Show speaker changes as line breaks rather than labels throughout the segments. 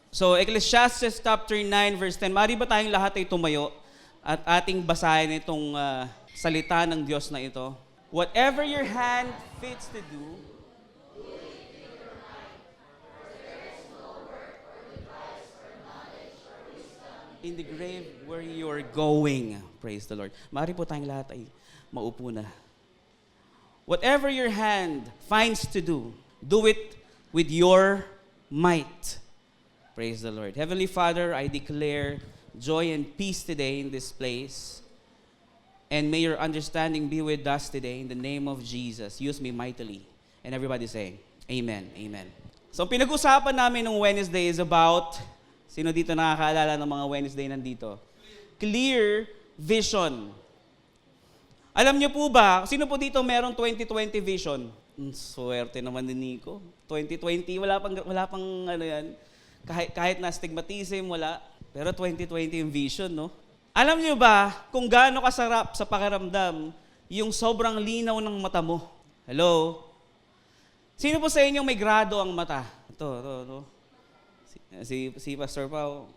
So, Ecclesiastes chapter 9 verse 10. Mari ba tayong lahat ay tumayo at ating basahin itong salita ng Diyos na ito? Whatever your hand fits to do, in the grave where you are going. Praise the Lord. Mari po tayong lahat ay maupo na. Whatever your hand finds to do it with your might. Praise the Lord. Heavenly Father, I declare joy and peace today in this place. And may your understanding be with us today in the name of Jesus. Use me mightily. And everybody say, Amen. Amen. So, pinag-usapan namin nung Wednesday is about, sino dito nakakaalala ng mga Wednesday nandito? Clear vision. Alam niyo po ba, sino po dito merong 2020 vision? Swerte naman ni Nico. 2020, wala pang ano yan. Kahit na stigmatism, wala. Pero 2020 yung vision, no? Alam niyo ba kung gaano kasarap sa pakiramdam yung sobrang linaw ng mata mo? Hello? Sino po sa inyo may grado ang mata? Ito. Si Pastor Pao.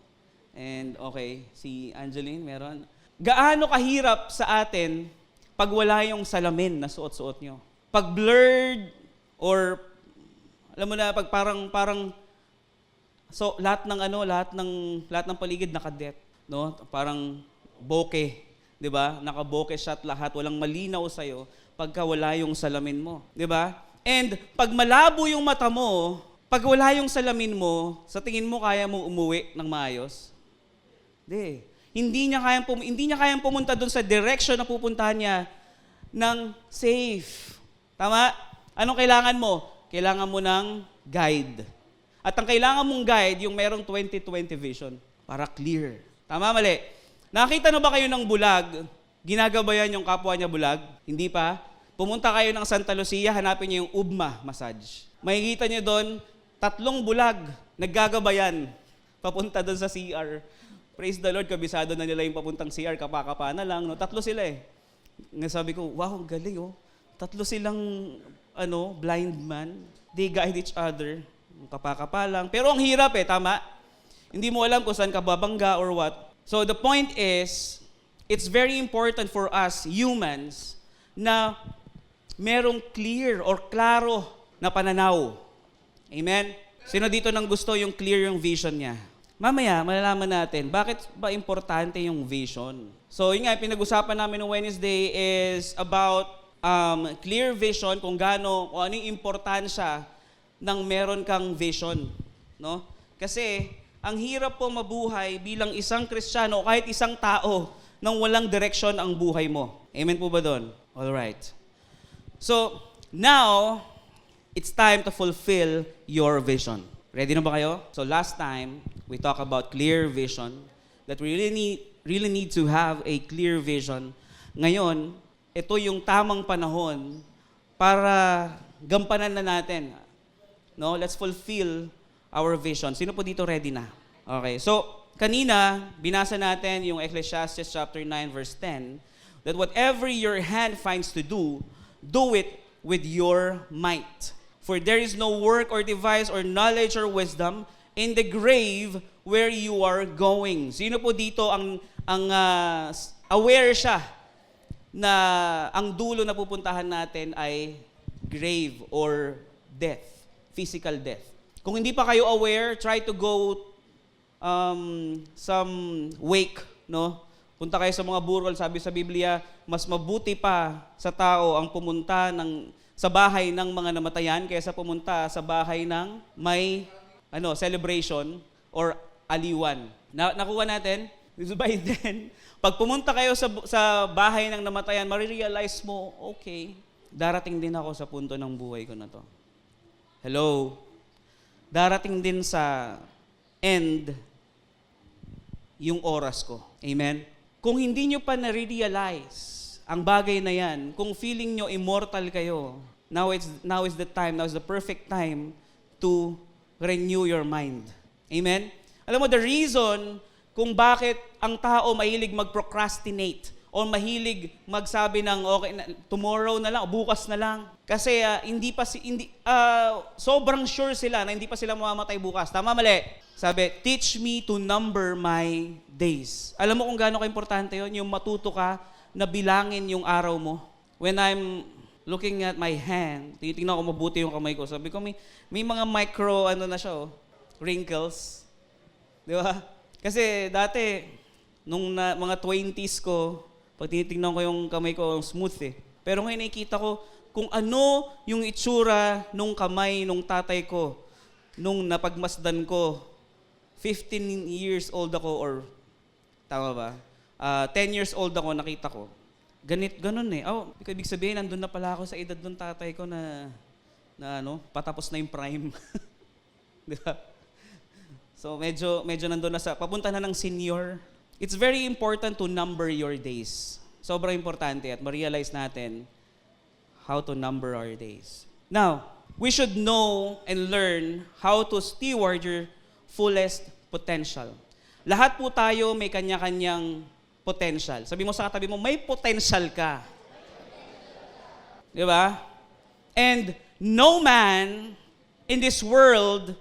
And okay, si Angeline, meron. Gaano kahirap sa atin pag wala yung salamin na suot-suot nyo? Pag blurred or alam mo na pag parang so lahat ng paligid nakadet, no? Parang bokeh, 'di ba? Naka-bokeh shot lahat, walang malinaw sa iyo pagka wala yung salamin mo, 'di ba? And pag malabo yung mata mo, pag wala yung salamin mo, sa tingin mo kaya mong umuwi ng maayos? Hindi niya kayang pumunta doon sa direction na pupuntahan niya ng safe. Tama? Anong kailangan mo? Kailangan mo ng guide. At ang kailangan mong guide, yung merong 2020 vision para clear. Tama, mali? Nakita na ba kayo ng bulag? Ginagabayan yung kapwa niya bulag? Hindi pa? Pumunta kayo ng Santa Lucia, hanapin niyo yung Ugma massage. Makikita niyo doon, 3 bulag, naggagabayan, papunta doon sa CR. Praise the Lord, kabisado na nila yung papuntang CR, kapakapa na lang. No? 3 sila eh. Sabi ko, wow, galing oh. 3 silang blind man. They guide each other. Kapakapa lang. Pero ang hirap eh, tama? Hindi mo alam kung saan ka babangga or what. So the point is, it's very important for us humans na merong clear or klaro na pananaw. Amen? Sino dito nang gusto yung clear yung vision niya? Mamaya, malalaman natin, bakit ba importante yung vision? So, yun nga, pinag-usapan namin ng Wednesday is about clear vision, kung ano yung importansya ng meron kang vision. No? Kasi, ang hirap po mabuhay bilang isang Kristiyano o kahit isang tao nang walang direksyon ang buhay mo. Amen po ba doon? Alright. So, now, it's time to fulfill your vision. Ready na ba kayo? So last time, we talked about clear vision, that we really need to have a clear vision. Ngayon, ito yung tamang panahon para gampanan na natin. No, let's fulfill our vision. Sino po dito ready na? Okay, so kanina, binasa natin yung Ecclesiastes chapter 9 verse 10, that whatever your hand finds to do it with your might. For there is no work or device or knowledge or wisdom in the grave where you are going. Sino po dito ang aware siya na ang dulo na pupuntahan natin ay grave or death, physical death. Kung hindi pa kayo aware, try to go some wake, no? Punta kayo sa mga burol, sabi sa Biblia, mas mabuti pa sa tao ang pumunta sa bahay ng mga namatayan kaysa pumunta sa bahay ng may celebration or aliwan. Nakuha natin? By then, pag pumunta kayo sa bahay ng namatayan, marirealize mo, okay, darating din ako sa punto ng buhay ko na to. Hello? Darating din sa end yung oras ko. Amen? Kung hindi nyo pa na-realize ang bagay na yan, kung feeling nyo immortal kayo, now is the time, now is the perfect time to renew your mind. Amen? Alam mo, the reason kung bakit ang tao mahilig mag-procrastinate o mahilig magsabi ng okay, tomorrow na lang, bukas na lang. Kasi sobrang sure sila na hindi pa sila mamamatay bukas. Tama, mali? Sabi, teach me to number my days. Alam mo kung gaano ka-importante yun? Yung matuto ka na bilangin yung araw mo. When I'm looking at my hand, tinitingnan ko mabuti yung kamay ko. Sabi ko, may mga micro, wrinkles. Di ba? Kasi dati, nung mga 20s ko, pag tinitingnan ko yung kamay ko, smooth eh. Pero ngayon nakikita ko kung ano yung itsura nung kamay nung tatay ko, nung napagmasdan ko, 15 years old ako or, tama ba? 10 years old ako, nakita ko. Ganun eh. Ibig sabihin, nandun na pala ako sa edad ng tatay ko na patapos na yung prime. Di ba? So, medyo nandun na papunta na ng senior. It's very important to number your days. Sobrang importante at ma-realize natin how to number our days. Now, we should know and learn how to steward your fullest potential. Lahat po tayo may kanya-kanyang potential. Sabi mo sa katabi mo, may potential ka. Di ba? And no man in this world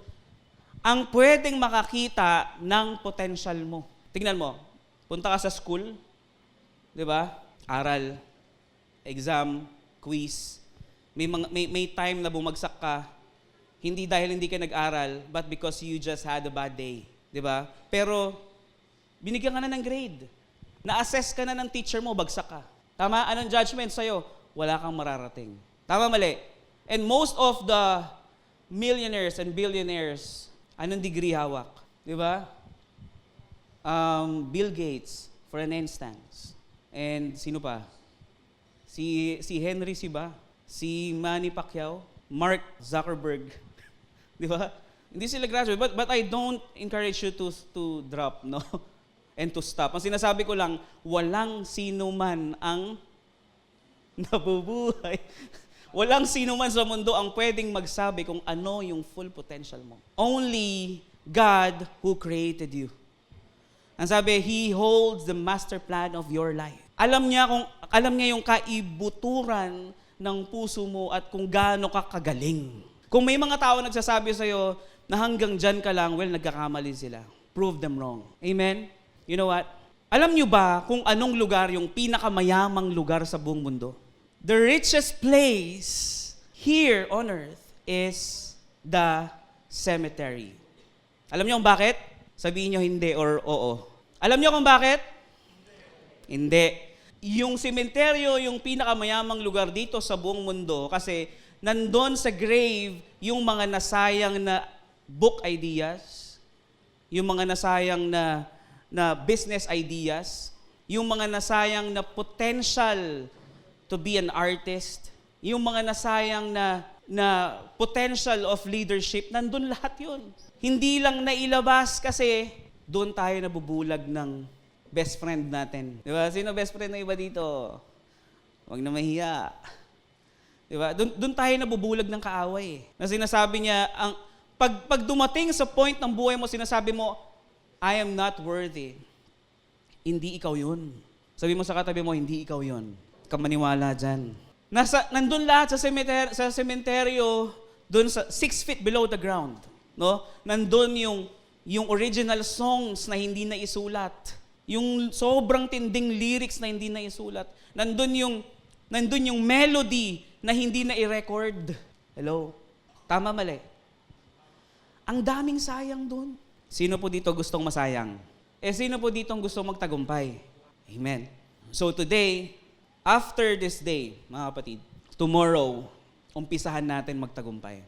ang pwedeng makakita ng potential mo. Tingnan mo, punta ka sa school, di ba? Aral, exam, quiz. May time na bumagsak ka, hindi dahil hindi ka nag-aral, but because you just had a bad day. Di ba? Pero, binigyan ka na ng grade. Na-assess ka na ng teacher mo, bagsak ka. Tama? Anong judgment sa'yo? Wala kang mararating. Tama, mali? And most of the millionaires and billionaires, anong degree hawak? Di ba? Bill Gates, for an instance. And sino pa? Si Henry Siba, si Manny Pacquiao, Mark Zuckerberg. Di ba? Hindi sila graduate, but I don't encourage you to drop, no? And to stop. Ang sinasabi ko lang, walang sino man ang nabubuhay. Walang sino man sa mundo ang pwedeng magsabi kung ano yung full potential mo. Only God who created you. Ang sabi, He holds the master plan of your life. Alam niya yung kaibuturan ng puso mo at kung gaano ka kagaling. Kung may mga tao nagsasabi sa'yo na hanggang dyan ka lang, well, nagkakamali sila. Prove them wrong. Amen? You know what? Alam niyo ba kung anong lugar yung pinakamayamang lugar sa buong mundo? The richest place here on earth is the cemetery. Alam niyo kung bakit? Sabihin niyo hindi or oo. Alam niyo kung bakit? Hindi. Yung sementeryo, yung pinakamayamang lugar dito sa buong mundo kasi nandun sa grave yung mga nasayang na book ideas, yung mga nasayang na business ideas, yung mga nasayang na potential to be an artist, yung mga nasayang na potential of leadership, nandun lahat yun. Hindi lang nailabas kasi doon tayo nabubulag ng best friend natin. Di ba? Sino best friend na iba dito? Huwag na mahiya. Di ba? Doon tayo nabubulag ng kaaway. Na sinasabi niya, pag dumating sa point ng buhay mo, sinasabi mo, I am not worthy. Hindi ikaw yun. Sabi mo sa katabi mo, hindi ikaw yun. Kamaniwala dyan. Nandun lahat sa sementeryo, doon sa 6 feet below the ground. No? Nandun yung original songs na hindi na isulat. Yung sobrang tinding lyrics na hindi na isulat. Nandun yung melody na hindi na i-record. Hello? Tama, mali? Ang daming sayang doon. Sino po dito gustong masayang? Sino po dito gustong magtagumpay? Amen. So today, after this day, mga kapatid, tomorrow, umpisahan natin magtagumpay.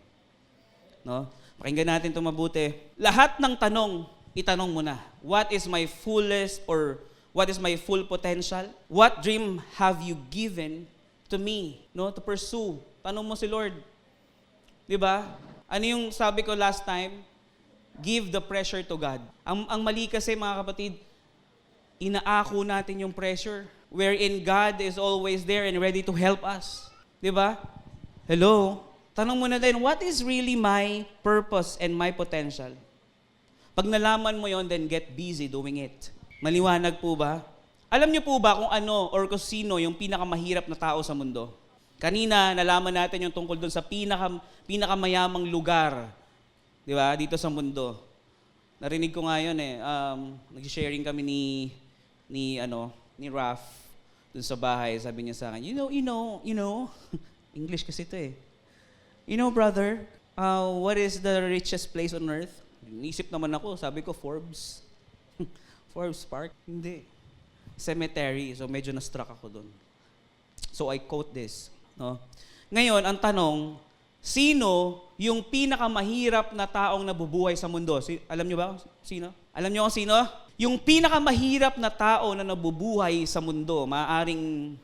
No? Pakinggan natin ito mabuti. Lahat ng tanong, itanong mo na. What is my fullest or what is my full potential? What dream have you given to me, no, to pursue? Tanong mo si Lord. 'Di ba? Ano yung sabi ko last time? Give the pressure to God. Ang mali kasi mga kapatid, inaako natin yung pressure wherein God is always there and ready to help us. 'Di ba? Hello? Tanong mo na din, what is really my purpose and my potential? Pag nalaman mo yon, then get busy doing it. Maliwanag po ba? Alam niyo po ba kung ano or kung sino yung pinakamahirap na tao sa mundo? Kanina, nalaman natin yung tungkol doon sa pinakamayamang lugar, di ba, dito sa mundo. Narinig ko nga yun eh. Nag-sharing kami ni Raf dun sa bahay. Sabi niya sa akin, you know, English kasi ito eh. You know, brother, what is the richest place on earth? Nisip naman ako, sabi ko, Forbes. Forbes Park? Hindi. Cemetery. So medyo na-struck ako dun. So I quote this. No? Ngayon, ang tanong, sino yung pinakamahirap na taong nabubuhay sa mundo? Alam niyo ba sino? Alam niyo kung sino? Yung pinakamahirap na tao na nabubuhay sa mundo, maaaring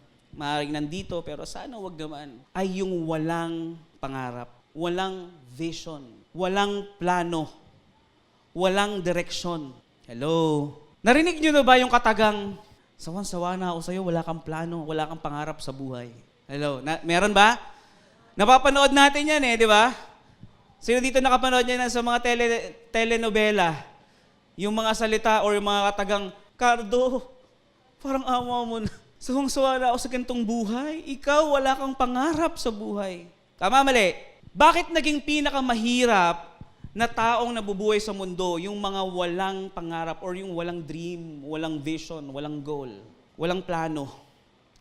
nandito, pero sana wag naman, ay yung walang pangarap, walang vision, walang plano, walang direksyon. Hello? Narinig niyo na ba yung katagang, sawan-sawa na ako sa'yo, wala kang plano, wala kang pangarap sa buhay? Hello? Meron ba? Napapanood natin yan eh, di ba? Sino dito nakapanood yan sa mga telenovela? Yung mga salita or yung mga katagang, Cardo, parang awa mo na. Sawang-sawa na ako sa ganitong buhay. Ikaw, wala kang pangarap sa buhay. Tama, mali? Bakit naging pinakamahirap na taong nabubuhay sa mundo yung mga walang pangarap or yung walang dream, walang vision, walang goal, walang plano?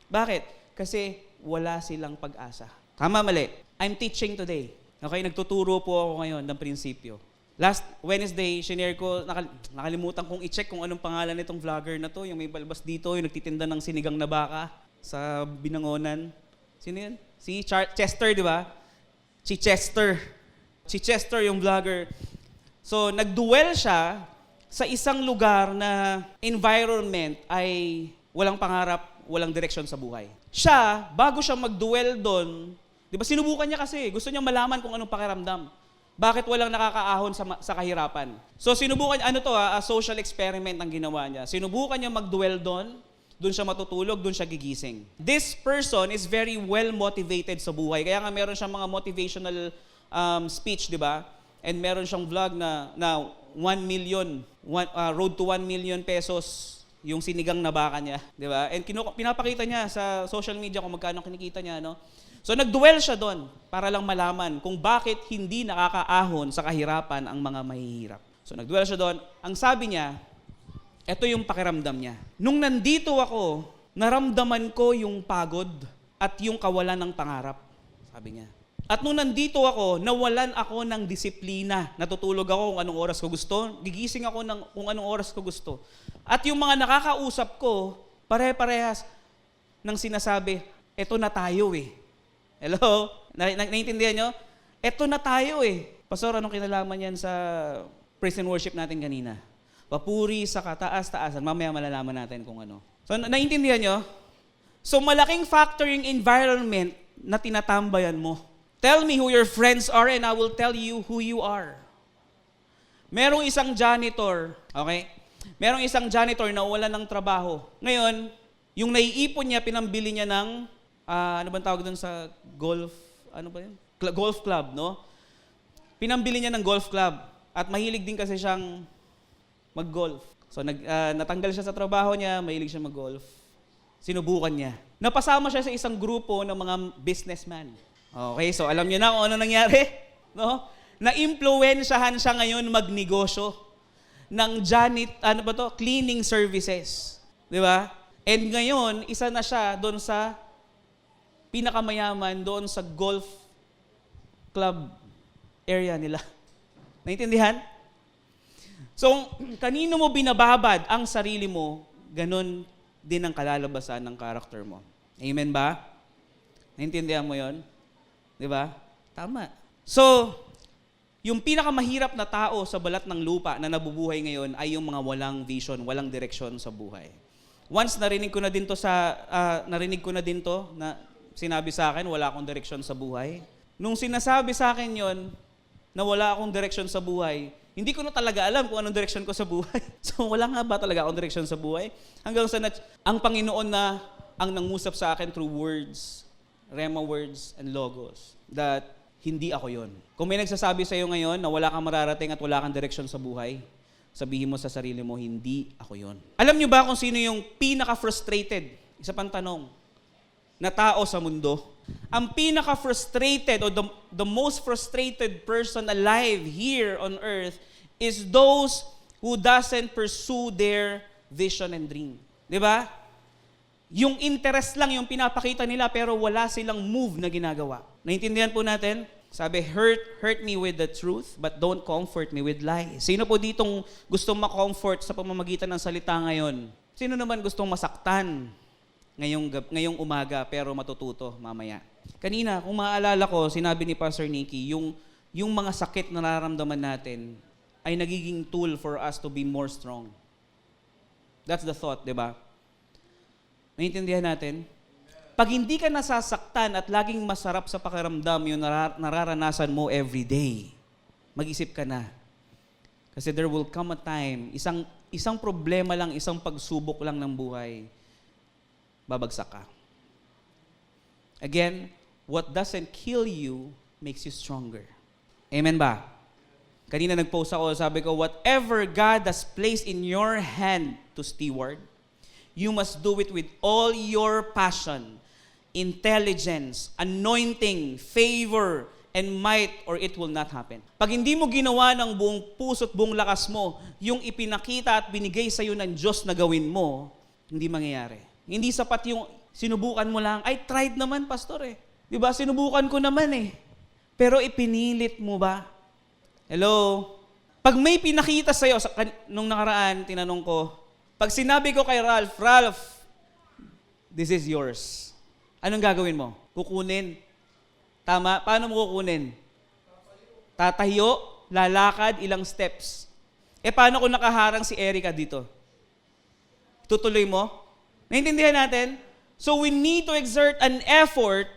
Bakit? Kasi wala silang pag-asa. Tama, mali? I'm teaching today. Okay, nagtuturo po ako ngayon ng prinsipyo. Last Wednesday, shinare ko, nakalimutan kong i-check kung anong pangalan nitong vlogger na to, yung may balbas dito, yung nagtitinda ng sinigang na baka sa Binangonan. Sino yun? Si Chester, di ba? Si Chester yung vlogger. So, nagduel siya sa isang lugar na environment ay walang pangarap, walang direksyon sa buhay. Siya, bago siya magduel doon, di ba sinubukan niya kasi, gusto niya malaman kung anong pakiramdam. Bakit walang nakakaahon sa kahirapan? So sinubukan niya, a social experiment ang ginawa niya. Sinubukan niya magduel doon siya matutulog, doon siya gigising. This person is very well motivated sa buhay. Kaya nga meron siyang mga motivational speech, di ba? And meron siyang vlog na 1 million, road to 1 million pesos yung sinigang na baka niya, di ba? And pinapakita niya sa social media kung magkano kinikita niya, no? So nagduel siya doon para lang malaman kung bakit hindi nakakaahon sa kahirapan ang mga mahihirap. So nagduel siya doon. Ang sabi niya, ito yung pakiramdam niya. Nung nandito ako, naramdaman ko yung pagod at yung kawalan ng pangarap. Sabi niya. At nung nandito ako, nawalan ako ng disiplina. Natutulog ako kung anong oras ko gusto. Gigising ako kung anong oras ko gusto. At yung mga nakakausap ko, pare-parehas ng sinasabi, eto na tayo eh. Hello? Naintindihan nyo? Eto na tayo eh. Pastor, anong kinalaman yan sa praise and worship natin kanina? Papuri sa kataas-taasan. Mamaya malalaman natin kung ano. So, naintindihan nyo? So, malaking factor yung environment na tinatambayan mo. Tell me who your friends are and I will tell you who you are. Merong isang janitor, okay? Merong isang janitor na wala ng trabaho. Ngayon, yung naiipon niya, pinambili niya ng ano bang tawag doon sa golf, ano ba yun? Golf club, no? Pinambili niya ng golf club at mahilig din kasi siyang mag-golf. So natanggal siya sa trabaho niya, mahilig siya mag-golf. Sinubukan niya. Napasama siya sa isang grupo ng mga businessman. Okay, so alam niyo na kung ano nangyari, no? Na-impluwensyahan siya ngayon magnegosyo ng cleaning services. Di ba? And ngayon, isa na siya doon sa pinakamayaman doon sa golf club area nila. Naintindihan? So, kanino mo binababad ang sarili mo, ganun din ang kalalabasan ng karakter mo. Amen ba? Naintindihan mo yon? Di ba? Tama. So, yung pinakamahirap na tao sa balat ng lupa na nabubuhay ngayon ay yung mga walang vision, walang direksyon sa buhay. Once narinig ko na din to na sinabi sa akin, wala akong direksyon sa buhay. Nung sinasabi sa akin yon na wala akong direksyon sa buhay, hindi ko na talaga alam kung anong direksyon ko sa buhay. So wala nga ba talaga akong direksyon sa buhay? Hanggang sa ang Panginoon na ang nangusap sa akin through words, rhema words and logos, that hindi ako yon. Kung may nagsasabi sa iyo ngayon na wala kang mararating at wala kang direksyon sa buhay, sabihin mo sa sarili mo, hindi ako yon. Alam niyo ba kung sino yung pinaka-frustrated? Isa pang tanong, na tao sa mundo? Ang pinaka-frustrated or the most frustrated person alive here on earth is those who doesn't pursue their vision and dream. Di ba? Yung interest lang yung pinapakita nila pero wala silang move na ginagawa. Naintindihan po natin? Sabi, hurt me with the truth, but don't comfort me with lies. Sino po ditong gustong ma-comfort sa pamamagitan ng salita ngayon? Sino naman gustong masaktan ngayong umaga pero matututo mamaya? Kanina, kung maaalala ko, sinabi ni Pastor Nicky, yung mga sakit na nararamdaman natin ay nagiging tool for us to be more strong. That's the thought, di ba? Naintindihan natin? Pag hindi ka nasasaktan at laging masarap sa pakiramdam yung nararanasan mo every day, mag-isip ka na. Kasi there will come a time, isang problema lang, isang pagsubok lang ng buhay, babagsak ka. Again, what doesn't kill you makes you stronger. Amen ba? Kanina nag-post ako, sabi ko, whatever God has placed in your hand to steward, you must do it with all your passion, intelligence, anointing, favor, and might, or it will not happen. Pag hindi mo ginawa ng buong puso't buong lakas mo, yung ipinakita at binigay sa iyo ng Diyos na gawin mo, hindi mangyayari. Hindi sapat yung sinubukan mo lang, I tried naman, pastor eh. Diba? Sinubukan ko naman eh. Pero ipinilit mo ba? Hello? Pag may pinakita sa iyo, nung nakaraan, tinanong ko, pag sinabi ko kay Ralph, this is yours. Anong gagawin mo? Kukunin. Tama? Paano mo kukunin? Tatayo, lalakad, ilang steps. Paano kung nakaharang si Erica dito? Tutuloy mo? Naintindihan natin? So we need to exert an effort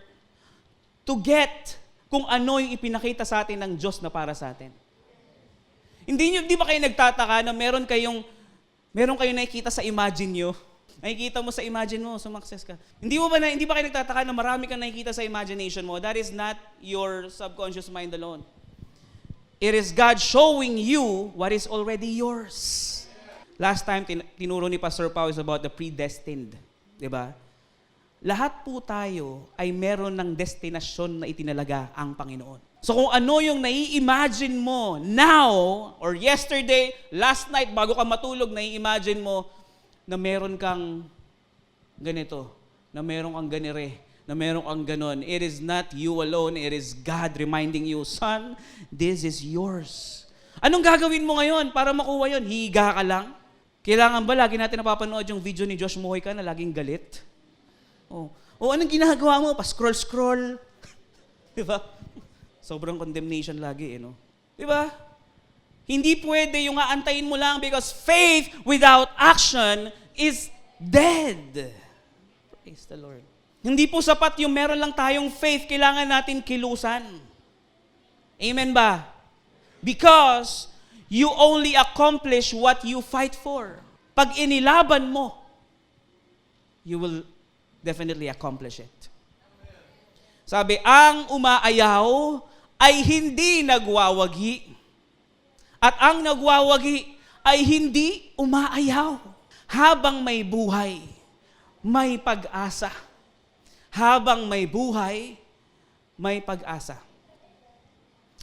to get kung ano yung ipinakita sa atin ng Diyos na para sa atin. Di ba kayo nagtataka na meron kayong nakikita sa imagine nyo? Nakikita mo sa imagine mo, sumakses ka. Hindi ba kayo nagtataka na marami kang nakikita sa imagination mo? That is not your subconscious mind alone. It is God showing you what is already yours. Last time, tinuro ni Pastor Pao is about the predestined. Diba? Lahat po tayo ay meron ng destinasyon na itinalaga ang Panginoon. So kung ano yung nai-imagine mo now, or yesterday, last night, bago ka matulog, nai-imagine mo na meron kang ganito, na meron kang ganire, na meron kang ganon. It is not you alone, it is God reminding you, son, this is yours. Anong gagawin mo ngayon para makuha yon? Higa ka lang? Kailangan ba lagi natin napapanood yung video ni Josh Mojica na laging galit? Anong ginagawa mo? Pa-scroll-scroll. Diba? Sobrang condemnation lagi, no? Diba? Hindi pwede yung aantayin mo lang because faith without action is dead. Praise the Lord. Hindi po sapat yung meron lang tayong faith, kailangan natin kilusan. Amen ba? Because you only accomplish what you fight for. Pag inilaban mo, you will definitely accomplish it. Sabi, ang umaayaw ay hindi nagwawagi. At ang nagwawagi ay hindi umaayaw. Habang may buhay, may pag-asa. Habang may buhay, may pag-asa.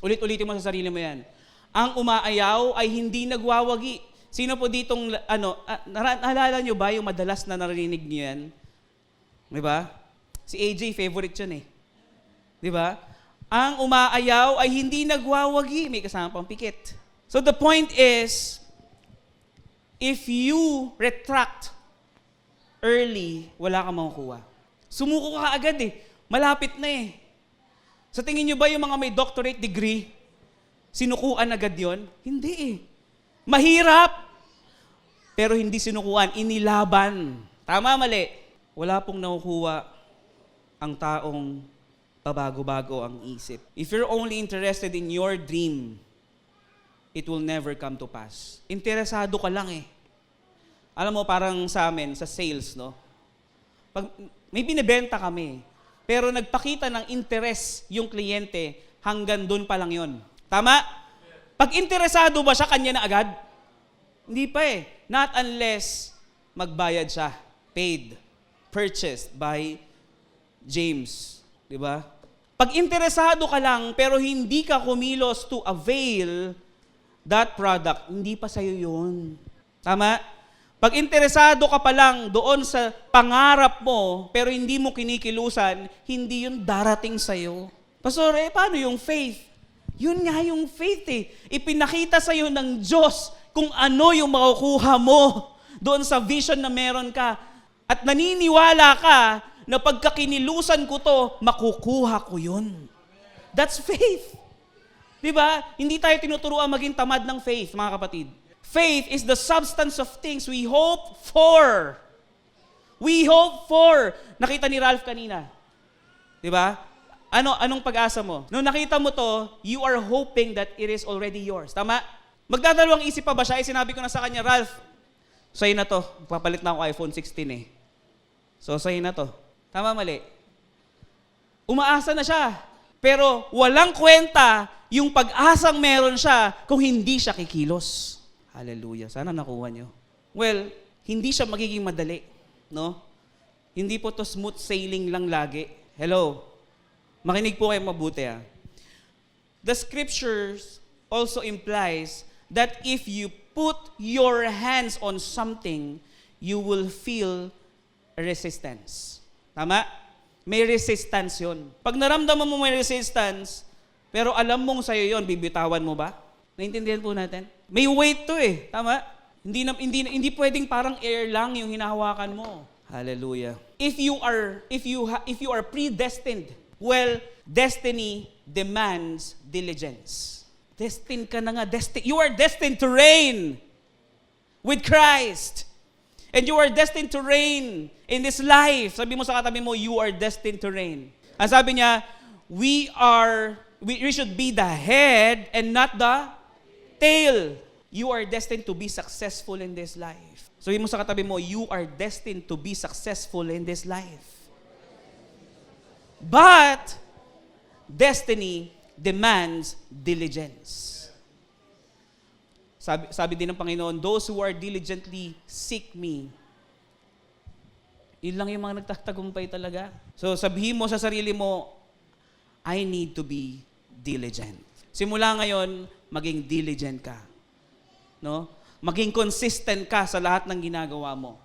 Ulit-ulitin mo sa sarili mo yan. Ang umaayaw ay hindi nagwawagi. Sino po ditong, naalala nyo ba yung madalas na narinig niyo yan? Diba? Si AJ, favorite yun eh. Diba? Ang umaayaw ay hindi nagwawagi. May kasama pang pikit. So the point is, if you retract early, wala kang makukuha. Sumuko ka agad eh. Malapit na eh. Sa tingin nyo ba yung mga may doctorate degree, sinukuan agad yon? Hindi eh. Mahirap, pero hindi sinukuan, inilaban. Tama, mali. Wala pong nakukuha ang taong pabago-bago ang isip. If you're only interested in your dream, it will never come to pass. Interesado ka lang eh. Alam mo, parang sa amin, sa sales, no? Pag may binibenta kami, pero nagpakita ng interest yung kliyente, hanggang doon pa lang yon. Tama? Pag interesado ba siya, kanya na agad? Hindi pa eh. Not unless magbayad siya. Paid. Purchased by James. Diba? Pag interesado ka lang, pero hindi ka kumilos to avail that product, hindi pa sa'yo yun. Tama? Pag interesado ka pa lang doon sa pangarap mo, pero hindi mo kinikilusan, hindi yun darating sa'yo. Pastor, paano yung faith? Yun nga yung faith eh. Ipinakita sa'yo ng Diyos kung ano yung makukuha mo doon sa vision na meron ka. At naniniwala ka na pagka kinilusan ko to, makukuha ko yun. That's faith. Diba? Hindi tayo tinuturuan maging tamad ng faith, mga kapatid. Faith is the substance of things we hope for. We hope for. Nakita ni Ralph kanina. Diba? Anong pag-asa mo? Nung nakita mo to, you are hoping that it is already yours. Tama? Magdadalawang isip pa ba siya? Sinabi ko na sa kanya, Ralph, sa'yo na to. Papalit na ako iPhone 16 eh. So, sa'yo na to. Tama, mali? Umaasa na siya. Pero walang kwenta yung pag-asang meron siya kung hindi siya kikilos. Hallelujah. Sana nakuha niyo. Well, hindi siya magiging madali. No? Hindi po to smooth sailing lang lagi. Hello? Makinig po kayo mabuti. The scriptures also implies that if you put your hands on something, you will feel resistance. Tama? May resistance yun. Pag naramdaman mo may resistance, pero alam mong sa'yo yun, bibitawan mo ba? Naintindihan po natin? May weight to eh. Tama? Hindi pwedeng parang air lang yung hinahawakan mo. Hallelujah. If you are predestined, well, destiny demands diligence. Destined ka na nga. You are destined to reign with Christ. And you are destined to reign in this life. Sabi mo sa katabi mo, you are destined to reign. Ang sabi niya, we should be the head and not the tail. You are destined to be successful in this life. Sabi mo sa katabi mo, you are destined to be successful in this life. But, destiny demands diligence. Sabi din ng Panginoon, those who are diligently seek me. Yun lang yung mga nagtatagumpay talaga. So sabihin mo sa sarili mo, I need to be diligent. Simula ngayon, maging diligent ka. No? Maging consistent ka sa lahat ng ginagawa mo.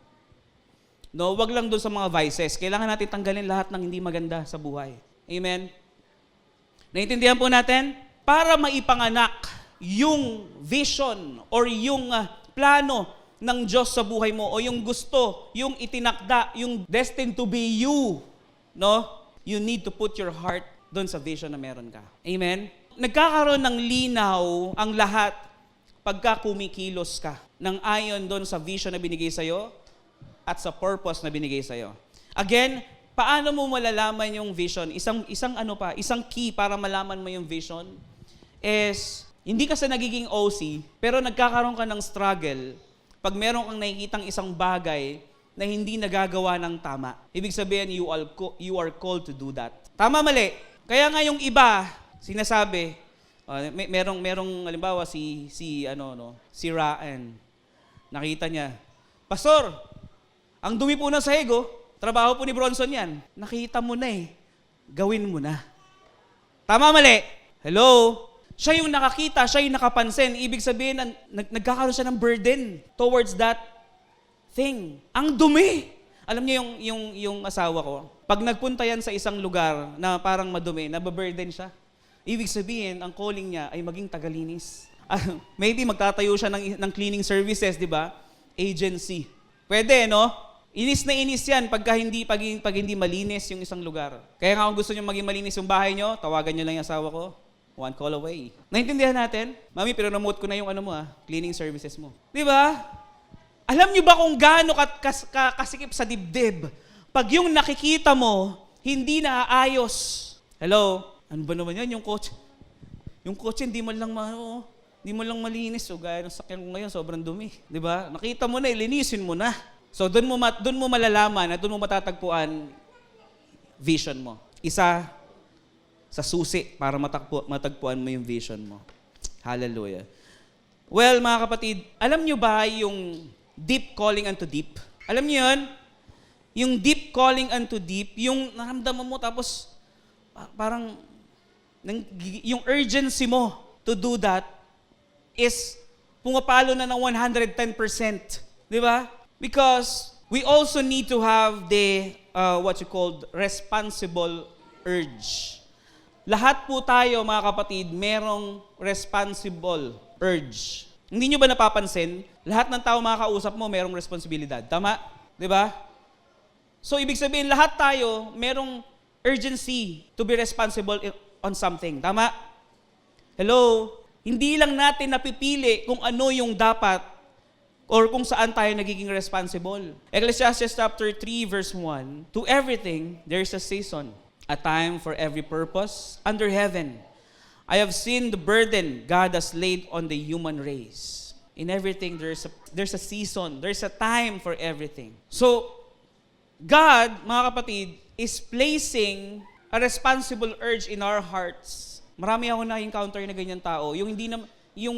No, wag lang doon sa mga vices. Kailangan natin tanggalin lahat ng hindi maganda sa buhay. Amen? Naintindihan po natin? Para maipanganak yung vision or yung plano ng Diyos sa buhay mo o yung gusto, yung itinakda, yung destined to be you, no? You need to put your heart doon sa vision na meron ka. Amen? Nagkakaroon ng linaw ang lahat pagka kumikilos ka ng ayon doon sa vision na binigay sa'yo at sa purpose na binigay sa'yo. Again, paano mo malalaman yung vision? Isang key para malaman mo yung vision is hindi ka sa nagiging OC, pero nagkakaroon ka ng struggle pag meron kang nakikitang isang bagay na hindi nagagawa ng tama. Ibig sabihin, you are called to do that. Tama, mali. Kaya nga yung iba, sinasabi, merong halimbawa si Raan. Nakita niya, Pastor, ang dumi po ng sahig, trabaho po ni Bronson yan. Nakita mo na eh. Gawin mo na. Tama, mali. Hello? Siya yung nakakita, siya yung nakapansin. Ibig sabihin, nagkakaroon siya ng burden towards that thing. Ang dumi! Alam niyo yung asawa ko, pag nagpunta yan sa isang lugar na parang madumi, nababurden siya. Ibig sabihin, ang calling niya ay maging tagalinis. Maybe magtatayo siya ng cleaning services, di ba? Agency. Pwede, no? Inis na inis yan pag hindi malinis yung isang lugar. Kaya nga kung gusto niyo maging malinis yung bahay niyo, tawagan niyo lang yung asawa ko. One call away. Naintindihan natin? Mami, pero namote ko na yung cleaning services mo. Di ba? Alam niyo ba kung gaano kasikip sa dibdib? Pag yung nakikita mo, hindi naaayos. Hello? Ano ba naman yan? Yung coach hindi mo lang malinis. So, gaya ng sakyan ko ngayon, sobrang dumi. Di ba? Nakita mo na, linisin mo na. So, doon mo malalaman at doon mo matatagpuan vision mo. Isa sa susi para matagpuan mo yung vision mo. Hallelujah. Well, mga kapatid, alam nyo ba yung deep calling unto deep? Alam nyo yun? Yung deep calling unto deep, yung naramdaman mo tapos parang yung urgency mo to do that, is pumapalo na ng 110%. Di ba? Because we also need to have the, what you called, responsible urge. Lahat po tayo, mga kapatid, merong responsible urge. Hindi nyo ba napapansin? Lahat ng tao makakausap mo, merong responsibilidad. Tama? Di ba? So, ibig sabihin, lahat tayo, merong urgency to be responsible on something. Tama? Hello? Hindi lang natin napipili kung ano yung dapat or kung saan tayo nagiging responsible. Ecclesiastes chapter 3, verse 1, to everything, there is a season, a time for every purpose under heaven. I have seen the burden God has laid on the human race. In everything, there's a season, there's a time for everything. So, God, mga kapatid, is placing a responsible urge in our hearts. Marami ako na-encounter na ganyan tao. Yung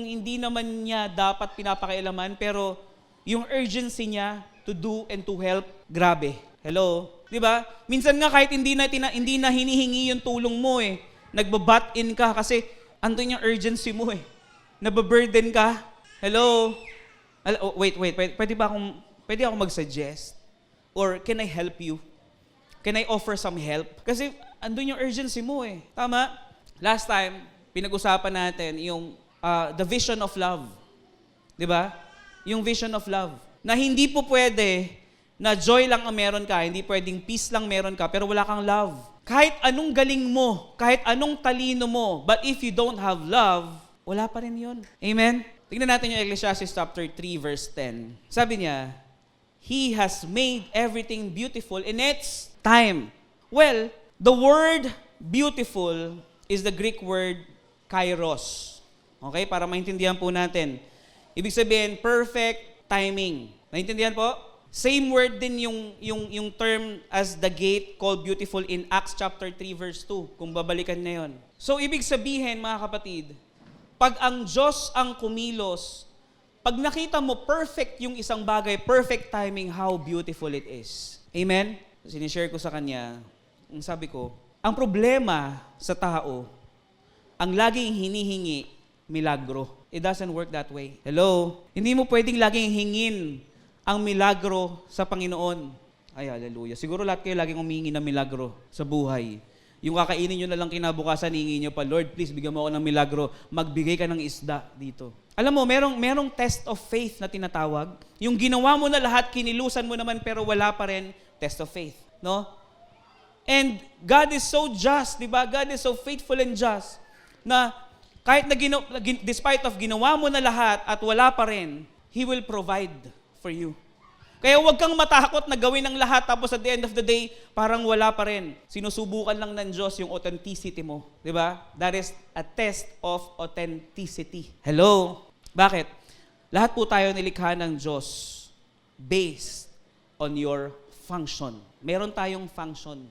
hindi naman niya dapat pinapakialaman, pero yung urgency niya to do and to help, grabe. Hello? Di ba? Minsan nga kahit hindi na hinihingi yung tulong mo eh. Nagbabat in ka kasi andun yung urgency mo eh. Nababurden ka. Hello? Wait. Pwede akong mag-suggest? Or can I help you? Can I offer some help? Kasi andun yung urgency mo eh. Tama? Last time, pinag-usapan natin yung the vision of love. Di ba? Yung vision of love. Na hindi po pwede na joy lang ang meron ka, hindi pwedeng peace lang meron ka, pero wala kang love. Kahit anong galing mo, kahit anong talino mo, but if you don't have love, wala pa rin yun. Amen? Tingnan natin yung Ecclesiastes chapter 3, verse 10. Sabi niya, He has made everything beautiful in its time. Well, the word beautiful is the Greek word kairos. Okay? Para maintindihan po natin. Ibig sabihin, perfect timing. Naintindihan po? Same word din yung term as the gate called beautiful in Acts chapter 3 verse 2, kung babalikan na yun. So, ibig sabihin, mga kapatid, pag ang Diyos ang kumilos, pag nakita mo perfect yung isang bagay, perfect timing, how beautiful it is. Amen? Sinishare ko sa kanya, ang sabi ko, ang problema sa tao, ang laging hinihingi, milagro. It doesn't work that way. Hello? Hindi mo pwedeng laging hingin ang milagro sa Panginoon. Ay, hallelujah. Siguro lahat kayo laging humingi ng milagro sa buhay. Yung kakainin nyo na lang kinabukasan, hingi nyo pa, Lord, please, bigyan mo ako ng milagro. Magbigay ka ng isda dito. Alam mo, merong test of faith na tinatawag. Yung ginawa mo na lahat, kinilusan mo naman, pero wala pa rin test of faith. No? And God is so just, di ba? God is so faithful and just na kahit na despite of ginawa mo na lahat at wala pa rin, He will provide for you. Kaya huwag kang matakot na gawin ang lahat tapos at the end of the day, parang wala pa rin. Sinusubukan lang ng Diyos yung authenticity mo. Di ba? That is a test of authenticity. Hello? Bakit? Lahat po tayo nilikha ng Diyos based on your function. Meron tayong function.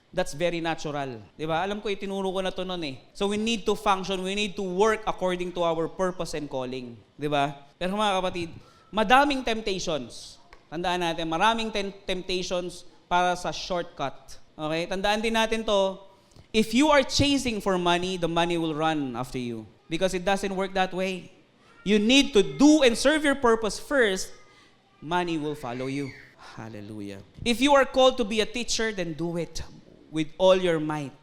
That's very natural. Di ba? Alam ko, itinuro ko na to noon eh. So we need to function, we need to work according to our purpose and calling. Di ba? Pero mga kapatid, madaming temptations. Tandaan natin, maraming temptations para sa shortcut. Okay? Tandaan din natin to, if you are chasing for money, the money will run after you. Because it doesn't work that way. You need to do and serve your purpose first, money will follow you. Hallelujah. If you are called to be a teacher, then do it with all your might.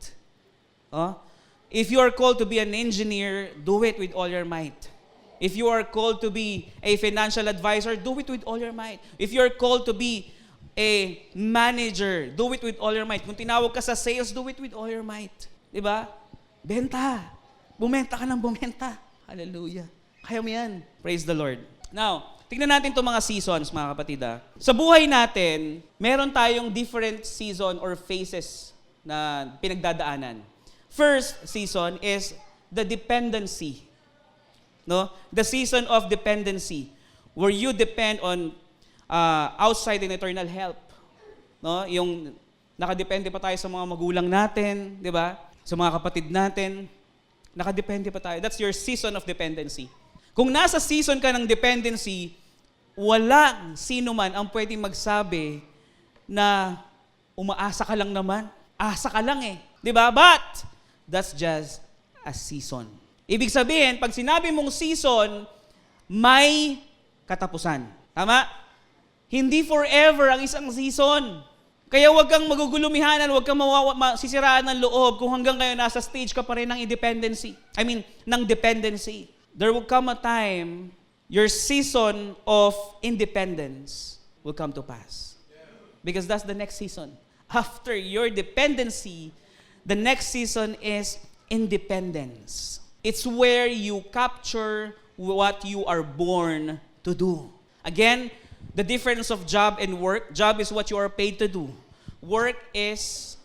If you are called to be an engineer, do it with all your might. If you are called to be a financial advisor, do it with all your might. If you are called to be a manager, do it with all your might. Kung tinawag ka sa sales, do it with all your might. Diba? Benta. Bumenta ka ng bumenta. Hallelujah. Kaya mo yan. Praise the Lord. Now, tignan natin itong mga seasons, mga kapatid. Sa buhay natin, meron tayong different season or phases na pinagdadaanan. First season is the dependency. No? The season of dependency, where you depend on outside and eternal help. No? Yung nakadepende pa tayo sa mga magulang natin, di ba? Sa mga kapatid natin, nakadepende pa tayo. That's your season of dependency. Kung nasa season ka ng dependency, walang sino man ang pwedeng magsabi na umaasa ka lang naman. Asa ka lang eh. Di ba? But, that's just a season. Ibig sabihin, pag sinabi mong season, may katapusan. Tama? Hindi forever ang isang season. Kaya huwag kang magugulumihanan, huwag kang masisiraan ng loob kung hanggang kayo nasa stage ka pa rin ng ng dependency. There will come a time, your season of independence will come to pass. Because that's the next season. After your dependency, the next season is independence. It's where you capture what you are born to do. Again, the difference of job and work. Job is what you are paid to do. Work is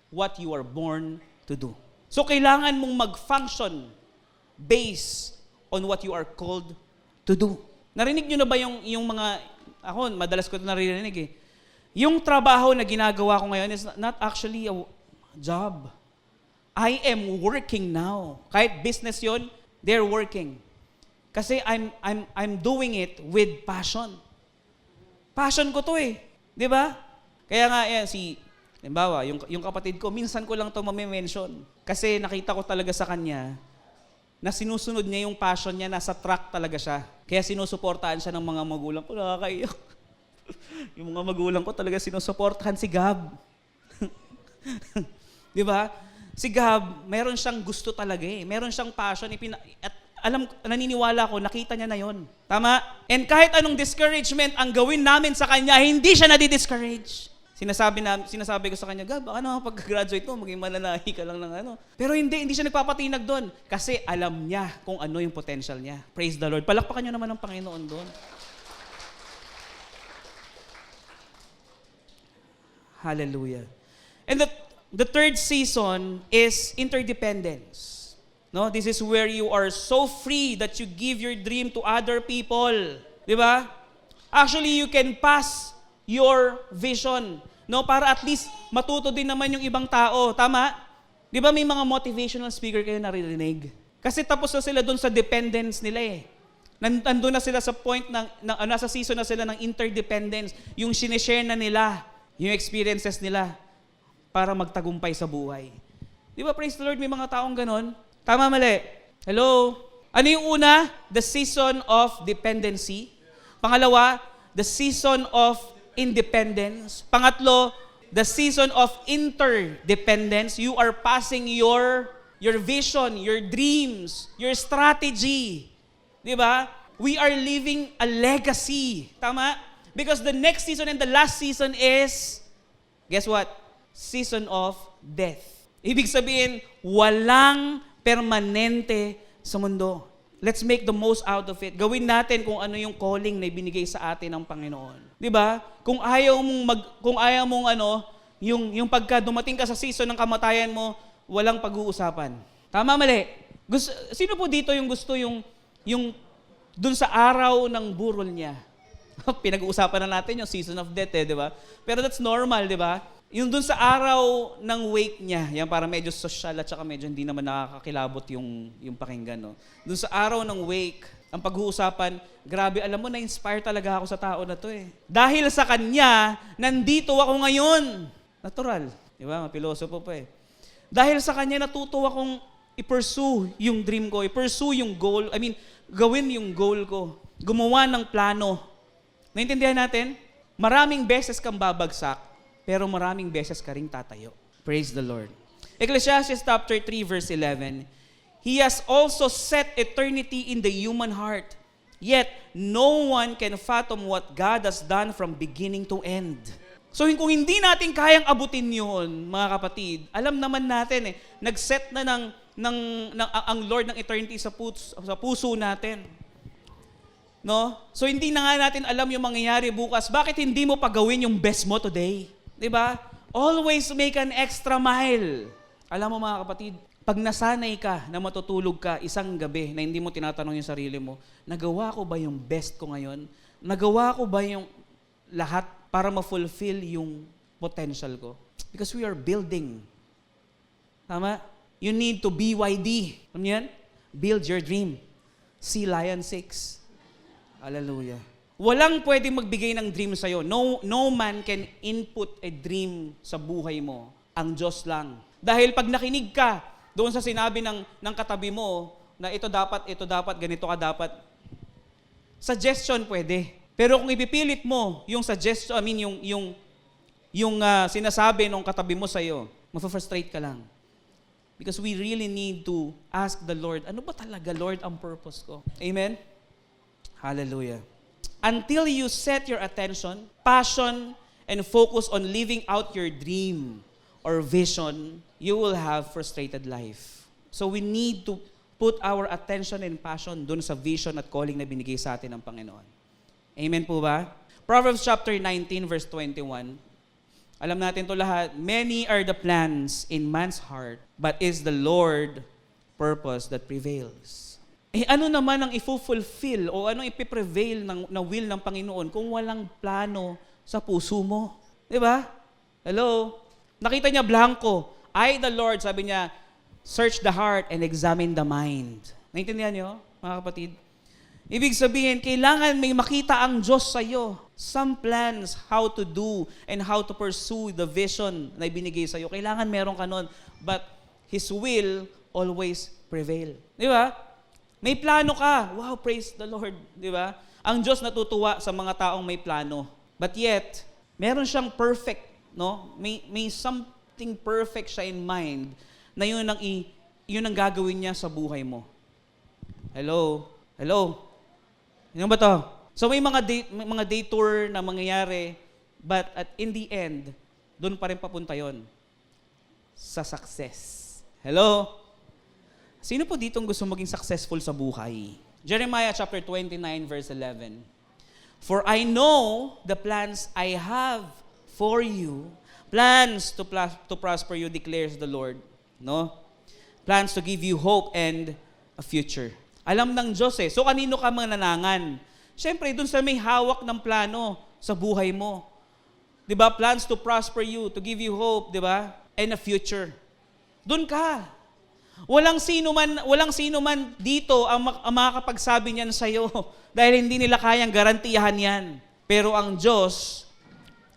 what you are born to do. So kailangan mong mag-function based on what you are called to do. Narinig nyo na ba yung mga, ako, madalas ko ito naririnig eh. Yung trabaho na ginagawa ko ngayon is not actually a job. I am working now. Kahit business yon, they're working. Kasi I'm doing it with passion. Passion ko to eh. Di ba? Kaya nga, halimbawa, yung kapatid ko, minsan ko lang to mamimension. Kasi nakita ko talaga sa kanya na sinusunod niya yung passion niya, nasa track talaga siya. Kaya sinusuportahan siya ng mga magulang ko. Nakakaiyak. Yung mga magulang ko talaga sinusuportahan si Gab. Di ba? Si Gab, meron siyang gusto talaga eh. Meron siyang passion. At naniniwala ko, nakita niya na yon. Tama? And kahit anong discouragement ang gawin namin sa kanya, hindi siya nadi-discourage. Sinasabi ko sa kanya, Gab, pag-graduate mo, maging mananahi ka lang ng ano. Pero hindi siya nagpapatinag doon. Kasi alam niya kung ano yung potential niya. Praise the Lord. Palakpakan niyo naman ang Panginoon doon. Hallelujah. And the third season is interdependence. No, this is where you are so free that you give your dream to other people. Di ba? Actually, you can pass your vision. No, para at least matuto din naman yung ibang tao. Tama? Di ba may mga motivational speaker kayo naririnig? Kasi tapos na sila doon sa dependence nila eh. Nandun na sila sa point nasa season na sila ng interdependence. Yung sinishare na nila, yung experiences nila para magtagumpay sa buhay. Di ba, praise the Lord, may mga taong ganon? Tama, mali? Hello? Ano yung una? The season of dependency. Pangalawa, the season of independence. Pangatlo, the season of interdependence. You are passing your vision, your dreams, your strategy. Di ba? We are leaving a legacy. Tama? Because the next season and the last season is, guess what? Season of death. Ibig sabihin, walang permanente sa mundo. Let's make the most out of it. Gawin natin kung ano yung calling na ibinigay sa atin ng Panginoon. 'Di ba? Kung ayaw mong yung pagka dumating ka sa season ng kamatayan mo, walang pag-uusapan. Tama, mali? Sino po dito yung gusto yung dun sa araw ng burol niya? Pinag-uusapan na natin yung season of death, 'di ba? Pero that's normal, 'di ba? Yung dun sa araw ng wake niya, yan para medyo social at saka medyo hindi naman nakakakilabot yung pakinggan. No? Dun sa araw ng wake, ang pag-uusapan, grabe, alam mo, na-inspire talaga ako sa tao na to eh. Dahil sa kanya, nandito ako ngayon. Natural. Di ba? Mapilosopo pa eh. Dahil sa kanya, natuto akong i-pursue yung dream ko, i-pursue yung goal, gawin yung goal ko. Gumawa ng plano. Naintindihan natin? Maraming beses kang babagsak, pero maraming beses ka ring tatayo. Praise the Lord. Ecclesiastes chapter 3 verse 11. He has also set eternity in the human heart, yet no one can fathom what God has done from beginning to end. So kung hindi natin kayang abutin yun, mga kapatid, alam naman natin nag-set na ang Lord ng eternity sa puso natin. No? So hindi na nga natin alam yung mangyayari bukas. Bakit hindi mo pagawin yung best mo today? Diba? Always make an extra mile. Alam mo mga kapatid, pag nasanay ka na matutulog ka isang gabi na hindi mo tinatanong yung sarili mo, nagawa ko ba yung best ko ngayon? Nagawa ko ba yung lahat para ma-fulfill yung potential ko? Because we are building. Tama? You need to BYD. Alam niyo yan? Build your dream. See Lion 6. Hallelujah. Walang pwedeng magbigay ng dream sa'yo. No man can input a dream sa buhay mo. Ang Diyos lang. Dahil pag nakinig ka doon sa sinabi ng katabi mo, na ito dapat, ganito ka dapat. Suggestion pwede. Pero kung ipipilit mo yung suggestion, yung sinasabi nung katabi mo sa'yo, mafa-frustrate ka lang. Because we really need to ask the Lord, ano ba talaga, Lord, ang purpose ko? Amen? Hallelujah. Until you set your attention, passion, and focus on living out your dream or vision, you will have frustrated life. So we need to put our attention and passion dun sa vision at calling na binigay sa atin ng Panginoon. Amen po ba? Proverbs chapter 19 verse 21. Alam natin to lahat. Many are the plans in man's heart, but is the Lord purpose that prevails. Ano naman ang i-fulfill o anong ipiprevail ng will ng Panginoon kung walang plano sa puso mo? Di ba? Hello? Nakita niya blanco. I, the Lord, sabi niya, search the heart and examine the mind. Naintindihan niyo, mga kapatid? Ibig sabihin, kailangan may makita ang Diyos sa iyo. Some plans how to do and how to pursue the vision na ibinigay sa iyo. Kailangan meron ka nun. But His will always prevail. Di ba? May plano ka. Wow, praise the Lord. Di ba? Ang Diyos natutuwa sa mga taong may plano. But yet, meron siyang perfect, no? May something perfect siya in mind na yun ang gagawin niya sa buhay mo. Hello? Hello? Ano ba to? So may mga detour na mangyayari, but in the end, doon pa rin papunta yon sa success. Hello? Sino po ditong gusto maging successful sa buhay? Jeremiah chapter 29 verse 11. For I know the plans I have for you, plans to prosper you, declares the Lord. No? Plans to give you hope and a future. Alam ng Diyos eh. So kanino ka mananangan? Siyempre, dun sa may hawak ng plano sa buhay mo. Di ba? Plans to prosper you, to give you hope, di ba? And a future. Dun ka. Walang sino man dito ang makakapagsabi niyan sa'yo dahil hindi nila kayang garantiyahan yan. Pero ang Diyos,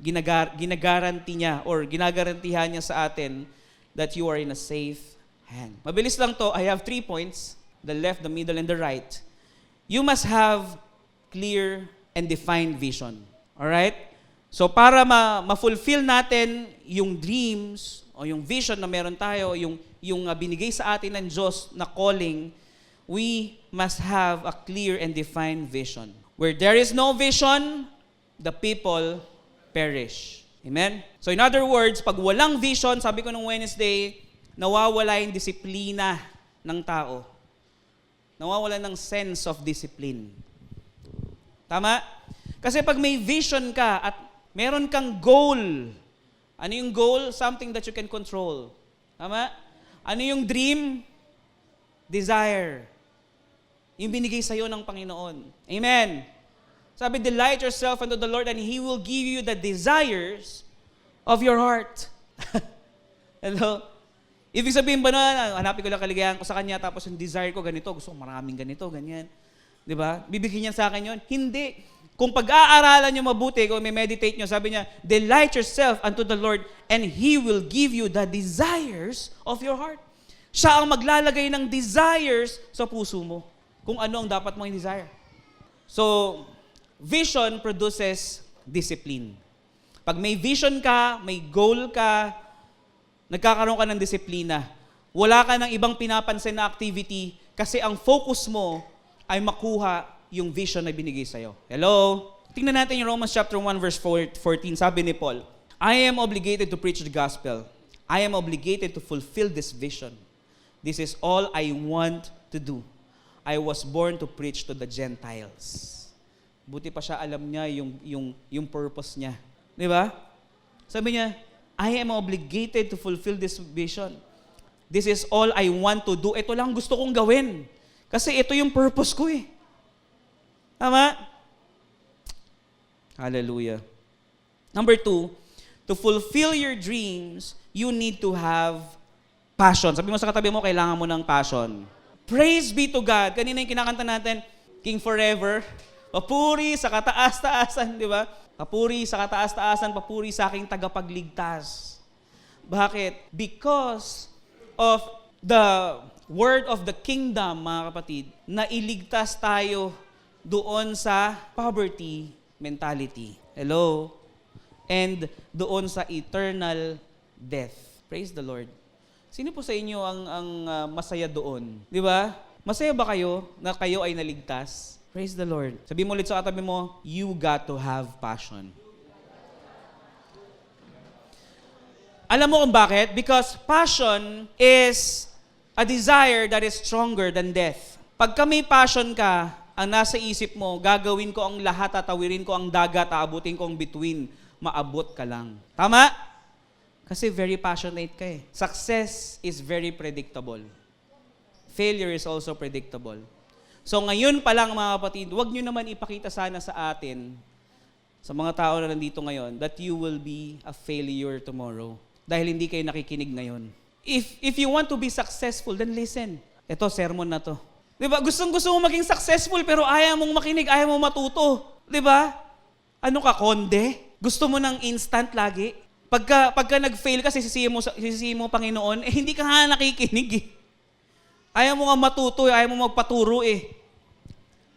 ginagaranti niya or ginagarantihan niya sa atin that you are in a safe hand. Mabilis lang to. I have 3 points. The left, the middle, and the right. You must have clear and defined vision. Alright? So para ma-fulfill natin yung dreams o yung vision na meron tayo, yung binigay sa atin ng Diyos na calling, we must have a clear and defined vision. Where there is no vision, the people perish. Amen? So in other words, pag walang vision, sabi ko nung Wednesday, nawawala yung disiplina ng tao. Nawawala ng sense of discipline. Tama? Kasi pag may vision ka at meron kang goal, ano yung goal? Something that you can control. Tama? Ano yung dream? Desire. Yung binigay sa'yo ng Panginoon. Amen? Sabi, delight yourself unto the Lord and He will give you the desires of your heart. Hello? Ibig sabihin ba na, hanapin ko lang kaligayahan ko sa Kanya, tapos yung desire ko ganito, gusto ko maraming ganito, ganyan. Di ba? Bibigyan niya sa akin yun? Hindi. Kung pag-aaralan nyo mabuti, kung may meditate nyo, sabi niya, delight yourself unto the Lord and He will give you the desires of your heart. Siya ang maglalagay ng desires sa puso mo. Kung ano ang dapat mong desire. So, vision produces discipline. Pag may vision ka, may goal ka, nagkakaroon ka ng disiplina. Wala ka ng ibang pinapansin na activity kasi ang focus mo ay makuha yung vision na binigay sa'yo. Hello? Tingnan natin yung Romans chapter 1 verse 14. Sabi ni Paul, I am obligated to preach the gospel. I am obligated to fulfill this vision. This is all I want to do. I was born to preach to the Gentiles. Buti pa siya alam niya yung purpose niya. Di ba? Sabi niya, I am obligated to fulfill this vision. This is all I want to do. Ito lang gusto kong gawin. Kasi ito yung purpose ko eh. Tama? Hallelujah. Number 2, to fulfill your dreams, you need to have passion. Sabi mo sa katabi mo, kailangan mo ng passion. Praise be to God. Kanina yung kinakanta natin, King Forever. Papuri sa kataas-taasan, di ba? Papuri sa kataas-taasan, papuri sa aking tagapagligtas. Bakit? Because of the word of the kingdom, mga kapatid, na iligtas tayo doon sa poverty mentality. Hello? And doon sa eternal death. Praise the Lord. Sino po sa inyo ang masaya doon? Di ba? Masaya ba kayo na kayo ay naligtas? Praise the Lord. Sabi mo ulit sa katabi mo, you got to have passion. Alam mo kung bakit? Because passion is a desire that is stronger than death. Pagka may passion ka, ang nasa isip mo, gagawin ko ang lahat, tatawirin ko ang dagat, aabutin ko ang bituin, maabot ka lang. Tama? Kasi very passionate ka eh. Success is very predictable. Failure is also predictable. So ngayon pa lang mga kapatid, huwag nyo naman ipakita sana sa atin, sa mga tao na nandito ngayon, that you will be a failure tomorrow. Dahil hindi kayo nakikinig ngayon. If you want to be successful, then listen. Ito, sermon na to. Diba? Gusto mo maging successful pero ayaw mong makinig, ayaw mong matuto. Diba? Ano ka, konde? Gusto mo ng instant lagi? Pagka nag-fail ka, sisisihin mo Panginoon, hindi ka nga nakikinig eh. Ayaw mo nga matuto, ayaw mo magpaturo eh.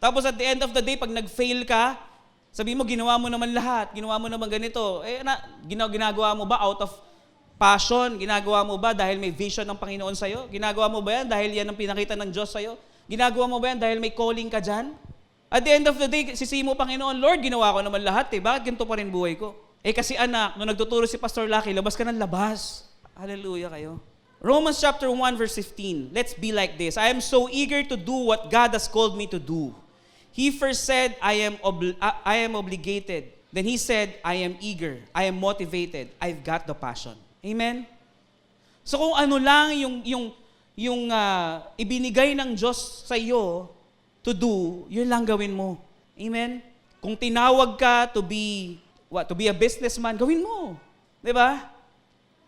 Tapos at the end of the day, pag nag-fail ka, sabi mo, ginawa mo naman lahat, ginawa mo naman ganito. Ginagawa mo ba out of passion? Ginagawa mo ba dahil may vision ng Panginoon sa'yo? Ginagawa mo ba yan dahil yan ang pinakita ng Diyos sa'yo? Ginagawa mo ba yan dahil may calling ka dyan? At the end of the day, sisihin mo, Panginoon, Lord, ginawa ko naman lahat eh. Bakit ganito pa rin buhay ko? Kasi anak, nung nagtuturo si Pastor Lucky, labas ka ng labas. Hallelujah kayo. Romans chapter 1 verse 15. Let's be like this. I am so eager to do what God has called me to do. He first said, I am obligated. Then he said, I am eager. I am motivated. I've got the passion. Amen? So kung ano lang yung ibinigay ng Diyos sa iyo to do, yun lang gawin mo. Amen? Kung tinawag ka to be a businessman, gawin mo. 'Di ba?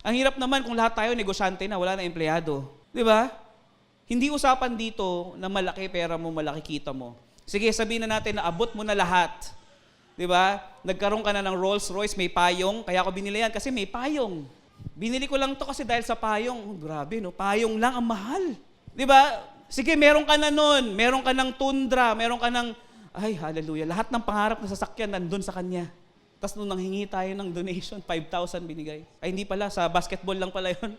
Ang hirap naman kung lahat tayo negosyante na, wala na empleyado. 'Di ba? Hindi usapan dito na malaki pera mo, malaki kita mo. Sige, sabihin na natin na abot mo na lahat. 'Di ba? Nagkaroon ka na ng Rolls Royce, may payong, kaya ako binili yan kasi may payong. Binili ko lang to kasi dahil sa payong. Oh, grabe, no? Payong lang, ang mahal. Di ba? Sige, meron ka na nun. Meron ka ng Tundra. Meron ka ng, ay, hallelujah. Lahat ng pangarap na sasakyan nandun sa kanya. Tapos nung nanghingi tayo ng donation, 5,000 binigay. Ay, hindi pala. Sa basketball lang pala yun.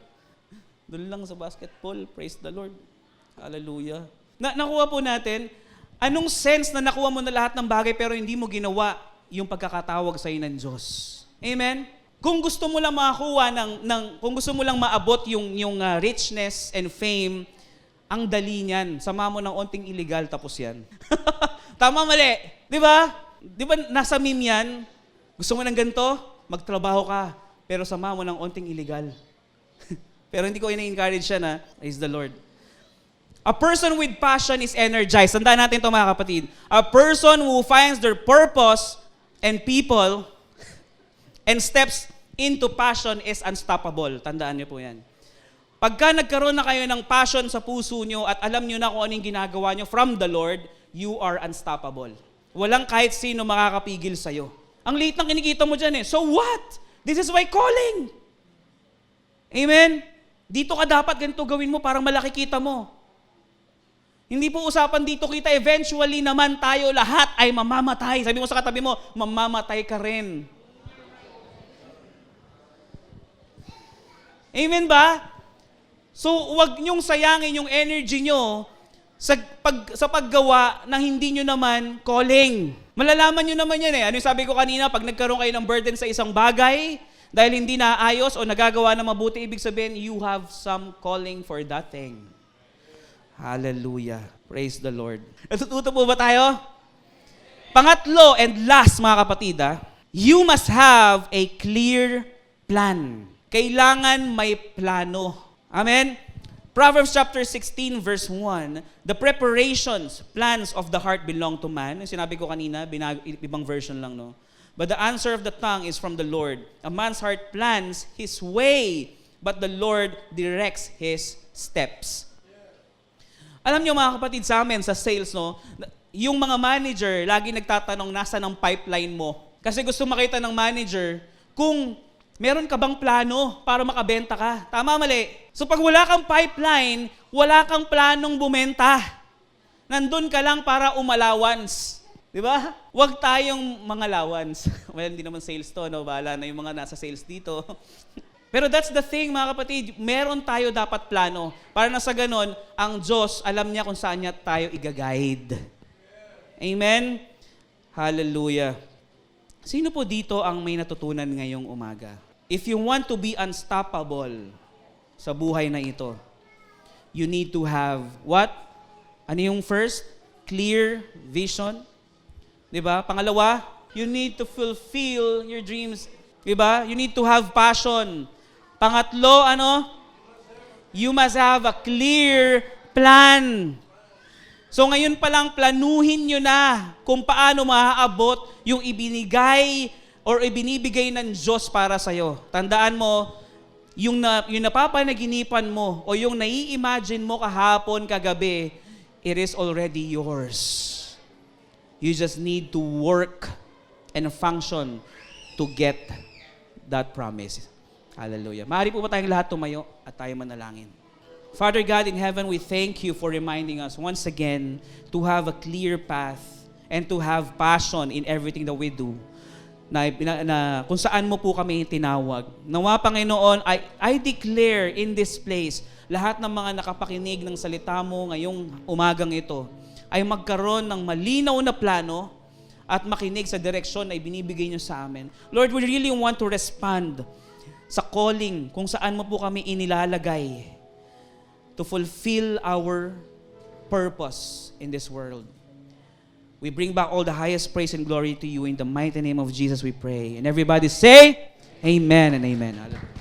Doon lang sa basketball. Praise the Lord. Hallelujah. Nakuha po natin, anong sense na nakuha mo na lahat ng bagay pero hindi mo ginawa yung pagkakatawag sa iyo ng Diyos? Amen? Kung gusto mo lang makakuha kung gusto mo lang maabot yung richness and fame, ang dali niyan. Sama mo ng onting illegal, tapos yan. Tama, mali. Di ba? Di ba nasa meme yan? Gusto mo ng ganito? Magtrabaho ka. Pero sama mo ng onting illegal. Pero hindi ko ina-encourage siya na, praise the Lord. A person with passion is energized. Tandaan natin ito mga kapatid. A person who finds their purpose and people and steps into passion is unstoppable. Tandaan niyo po yan. Pagka nagkaroon na kayo ng passion sa puso niyo at alam niyo na kung anong ginagawa niyo from the Lord, you are unstoppable. Walang kahit sino makakapigil sa'yo. Ang liit ng kinikita mo dyan eh. So what? This is my calling. Amen? Dito ka dapat ganito gawin mo para malaki kita mo. Hindi po usapan dito kita, eventually naman tayo lahat ay mamamatay. Sabi mo sa katabi mo, mamamatay ka rin. Amen ba? So, huwag niyong sayangin yung energy niyo sa paggawa ng hindi niyo naman calling. Malalaman niyo naman yan eh. Ano yung sabi ko kanina, pag nagkaroon kayo ng burden sa isang bagay, dahil hindi naayos o nagagawa na mabuti, ibig sabihin, you have some calling for that thing. Hallelujah. Praise the Lord. Natututo po ba tayo? Pangatlo and last mga kapatid, you must have a clear plan. Kailangan may plano. Amen? Proverbs chapter 16 verse 1, the preparations, plans of the heart belong to man. Yung sinabi ko kanina, ibang version lang, no? But the answer of the tongue is from the Lord. A man's heart plans his way, but the Lord directs his steps. Alam niyo mga kapatid sa amin, sa sales, no? Yung mga manager, lagi nagtatanong nasa ng pipeline mo. Kasi gusto makita ng manager kung Meron ka bang plano para makabenta ka? Tama, mali? So pag wala kang pipeline, wala kang planong bumenta. Nandun ka lang para umalawans. Di ba? Huwag tayong mga allowance. Well, hindi naman sales to, no? Bahala na yung mga nasa sales dito. Pero that's the thing, mga kapatid. Meron tayo dapat plano. Para na sa ganon, ang Diyos, alam niya kung saan niya tayo i-guide. Amen? Hallelujah. Sino po dito ang may natutunan ngayong umaga? If you want to be unstoppable sa buhay na ito, you need to have what? Ano yung first? Clear vision. Diba? Pangalawa, you need to fulfill your dreams. Diba? You need to have passion. Pangatlo, ano? You must have a clear plan. So ngayon pa lang, planuhin nyo na kung paano maaabot yung ibinigay or ibinibigay ng Diyos para sa'yo. Tandaan mo, yung napapanaginipan mo o yung nai-imagine mo kahapon, kagabi, it is already yours. You just need to work and function to get that promise. Hallelujah. Maaari po ba tayong lahat tumayo at tayo manalangin? Father God in heaven, we thank you for reminding us once again to have a clear path and to have passion in everything that we do. Na kung saan mo po kami tinawag. Nawa, Panginoon, I declare in this place, lahat ng mga nakapakinig ng salita mo ngayong umagang ito, ay magkaroon ng malinaw na plano at makinig sa direksyon na ibinibigay niyo sa amin. Lord, we really want to respond sa calling kung saan mo po kami inilalagay to fulfill our purpose in this world. We bring back all the highest praise and glory to you. In the mighty name of Jesus we pray. And everybody say, Amen and Amen. Hallelujah.